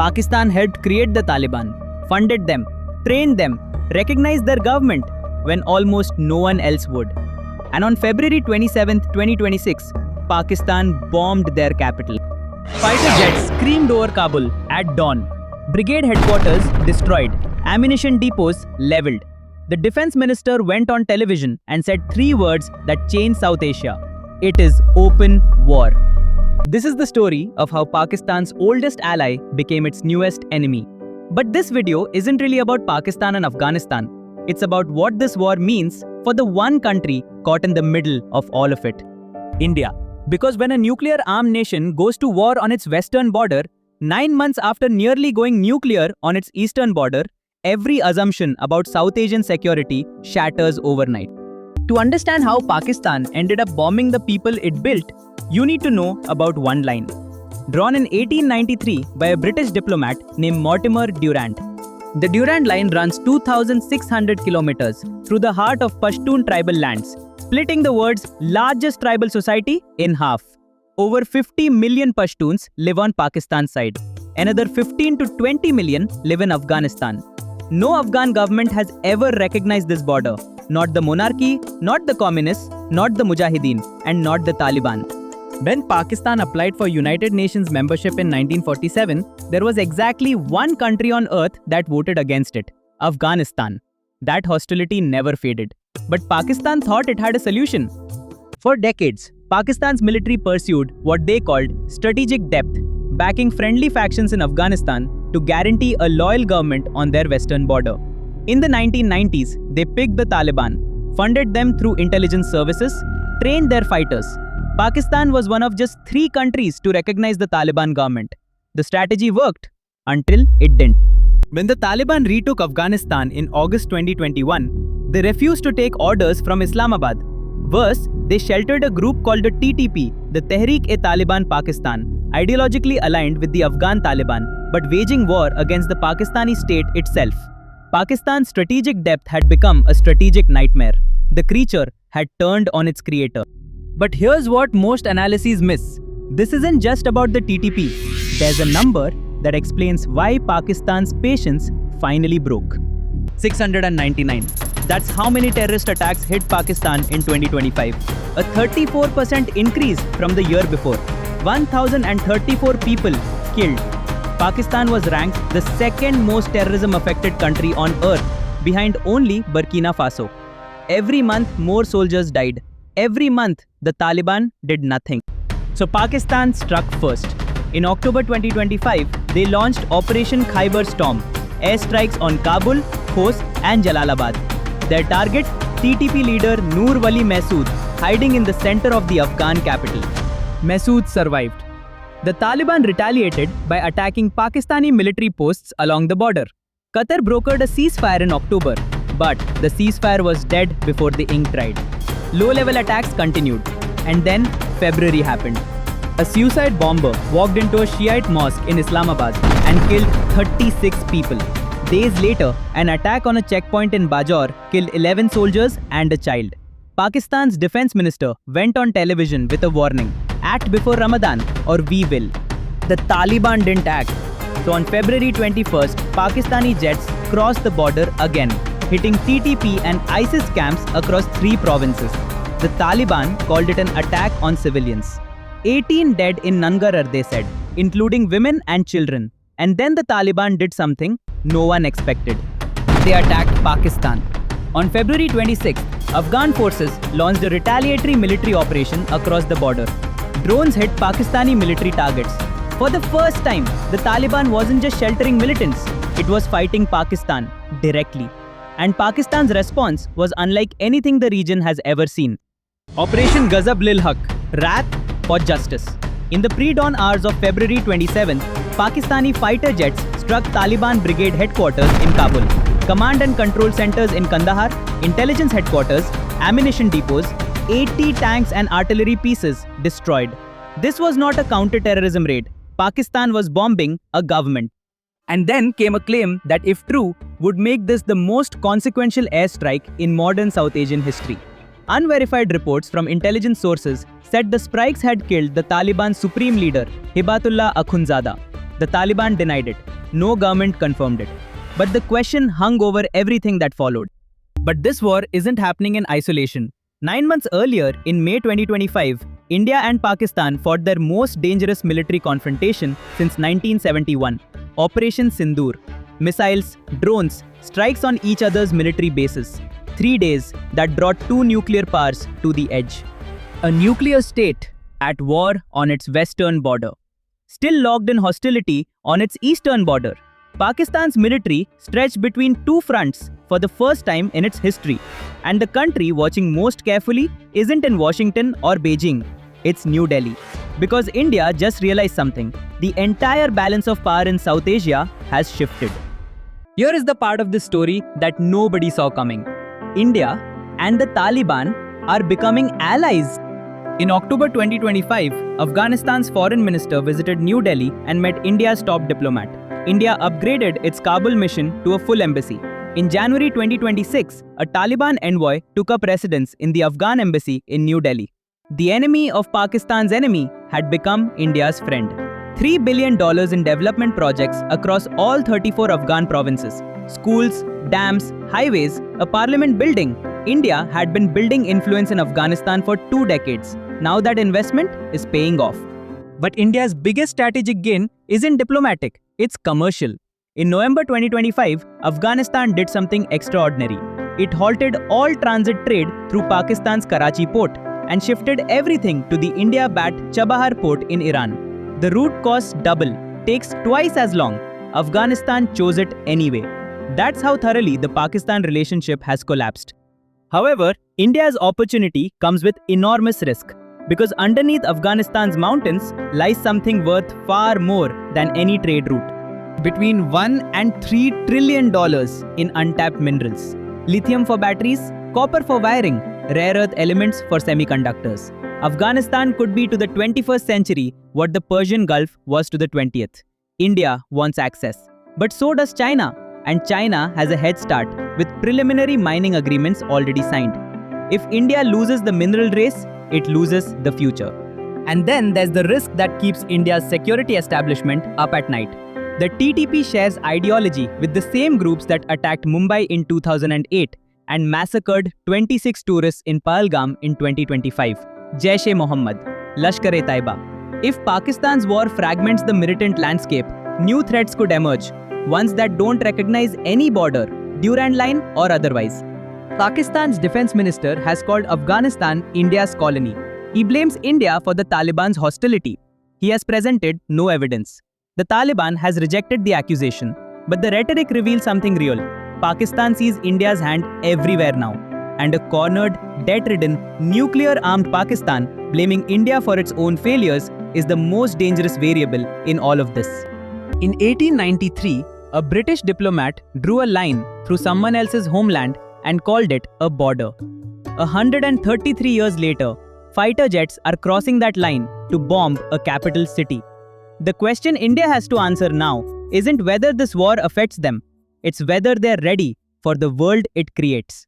Pakistan helped create the Taliban, funded them, trained them, recognized their government when almost no one else would. And on February 27, 2026, Pakistan bombed their capital. Fighter jets screamed over Kabul at dawn. Brigade headquarters destroyed. Ammunition depots leveled. The defense minister went on television and said 3 words that changed South Asia. It is open war. This is the story of how Pakistan's oldest ally became its newest enemy. But this video isn't really about Pakistan and Afghanistan. It's about what this war means for the one country caught in the middle of all of it: India. Because when a nuclear-armed nation goes to war on its western border, 9 months after nearly going nuclear on its eastern border, every assumption about South Asian security shatters overnight. To understand how Pakistan ended up bombing the people it built, you need to know about one line. Drawn in 1893 by a British diplomat named Mortimer Durand. The Durand Line runs 2,600 kilometers through the heart of Pashtun tribal lands, splitting the world's largest tribal society in half. Over 50 million Pashtuns live on Pakistan's side. Another 15 to 20 million live in Afghanistan. No Afghan government has ever recognized this border. Not the monarchy, not the communists, not the Mujahideen, and not the Taliban. When Pakistan applied for United Nations membership in 1947, there was exactly one country on earth that voted against it: Afghanistan. That hostility never faded. But Pakistan thought it had a solution. For decades, Pakistan's military pursued what they called strategic depth, backing friendly factions in Afghanistan to guarantee a loyal government on their western border. In the 1990s, they picked the Taliban, funded them through intelligence services, trained their fighters. Pakistan was one of just 3 countries to recognize the Taliban government. The strategy worked until it didn't. When the Taliban retook Afghanistan in August 2021, they refused to take orders from Islamabad. Worse, they sheltered a group called the TTP, the Tehreek-e-Taliban Pakistan, ideologically aligned with the Afghan Taliban, but waging war against the Pakistani state itself. Pakistan's strategic depth had become a strategic nightmare. The creature had turned on its creator. But here's what most analyses miss. This isn't just about the TTP. There's a number that explains why Pakistan's patience finally broke. 699. That's how many terrorist attacks hit Pakistan in 2025. A 34% increase from the year before. 1,034 people killed. Pakistan was ranked the second most terrorism-affected country on earth, behind only Burkina Faso. Every month, more soldiers died. Every month, the Taliban did nothing. So Pakistan struck first. In October 2025, they launched Operation Khyber Storm, airstrikes on Kabul, Khost and Jalalabad. Their target, TTP leader Noor Wali Masood, hiding in the center of the Afghan capital. Masood survived. The Taliban retaliated by attacking Pakistani military posts along the border. Qatar brokered a ceasefire in October, but the ceasefire was dead before the ink dried. Low-level attacks continued, and then February happened. A suicide bomber walked into a Shiite mosque in Islamabad and killed 36 people. Days later, an attack on a checkpoint in Bajaur killed 11 soldiers and a child. Pakistan's defense minister went on television with a warning: act before Ramadan or we will. The Taliban didn't act. So on February 21st, Pakistani jets crossed the border again, hitting TTP and ISIS camps across 3 provinces. The Taliban called it an attack on civilians. 18 dead in Nangarhar, they said, including women and children. And then the Taliban did something no one expected. They attacked Pakistan. On February 26th, Afghan forces launched a retaliatory military operation across the border. Drones hit Pakistani military targets. For the first time, the Taliban wasn't just sheltering militants, it was fighting Pakistan directly. And Pakistan's response was unlike anything the region has ever seen. Operation Ghazab Lil Haq, Wrath for Justice. In the pre-dawn hours of February 27th, Pakistani fighter jets struck Taliban brigade headquarters in Kabul, command and control centers in Kandahar, intelligence headquarters, ammunition depots, 80 tanks and artillery pieces destroyed. This was not a counter-terrorism raid. Pakistan was bombing a government. And then came a claim that, if true, would make this the most consequential airstrike in modern South Asian history. Unverified reports from intelligence sources said the strikes had killed the Taliban supreme leader, Hibatullah Akhundzada. The Taliban denied it. No government confirmed it. But the question hung over everything that followed. But this war isn't happening in isolation. 9 months earlier, in May 2025, India and Pakistan fought their most dangerous military confrontation since 1971, Operation Sindoor. Missiles, drones, strikes on each other's military bases. 3 days that brought two nuclear powers to the edge. A nuclear state at war on its western border. Still locked in hostility on its eastern border. Pakistan's military stretched between two fronts for the first time in its history. And the country watching most carefully isn't in Washington or Beijing, it's New Delhi. Because India just realized something. The entire balance of power in South Asia has shifted. Here is the part of this story that nobody saw coming. India and the Taliban are becoming allies. In October 2025, Afghanistan's foreign minister visited New Delhi and met India's top diplomat. India upgraded its Kabul mission to a full embassy. In January 2026, a Taliban envoy took up residence in the Afghan embassy in New Delhi. The enemy of Pakistan's enemy had become India's friend. $3 billion in development projects across all 34 Afghan provinces. Schools, dams, highways, a parliament building. India had been building influence in Afghanistan for 2 decades. Now that investment is paying off. But India's biggest strategic gain isn't diplomatic, it's commercial. In November 2025, Afghanistan did something extraordinary. It halted all transit trade through Pakistan's Karachi port and shifted everything to the India-backed Chabahar port in Iran. The route costs double, takes twice as long. Afghanistan chose it anyway. That's how thoroughly the Pakistan relationship has collapsed. However, India's opportunity comes with enormous risk. Because underneath Afghanistan's mountains lies something worth far more than any trade route. Between $1 and $3 trillion in untapped minerals. Lithium for batteries, copper for wiring, rare earth elements for semiconductors. Afghanistan could be to the 21st century what the Persian Gulf was to the 20th. India wants access. But so does China. And China has a head start with preliminary mining agreements already signed. If India loses the mineral race, it loses the future. And then there's the risk that keeps India's security establishment up at night. The TTP shares ideology with the same groups that attacked Mumbai in 2008 and massacred 26 tourists in Pahalgam in 2025. Jaish-e-Mohammed, Lashkar-e-Taiba. If Pakistan's war fragments the militant landscape, new threats could emerge, ones that don't recognize any border, Durand Line or otherwise. Pakistan's defense minister has called Afghanistan India's colony. He blames India for the Taliban's hostility. He has presented no evidence. The Taliban has rejected the accusation, but the rhetoric reveals something real. Pakistan sees India's hand everywhere now. And a cornered, debt-ridden, nuclear-armed Pakistan blaming India for its own failures is the most dangerous variable in all of this. In 1893, a British diplomat drew a line through someone else's homeland and called it a border. 133 years later, fighter jets are crossing that line to bomb a capital city. The question India has to answer now isn't whether this war affects them, it's whether they're ready for the world it creates.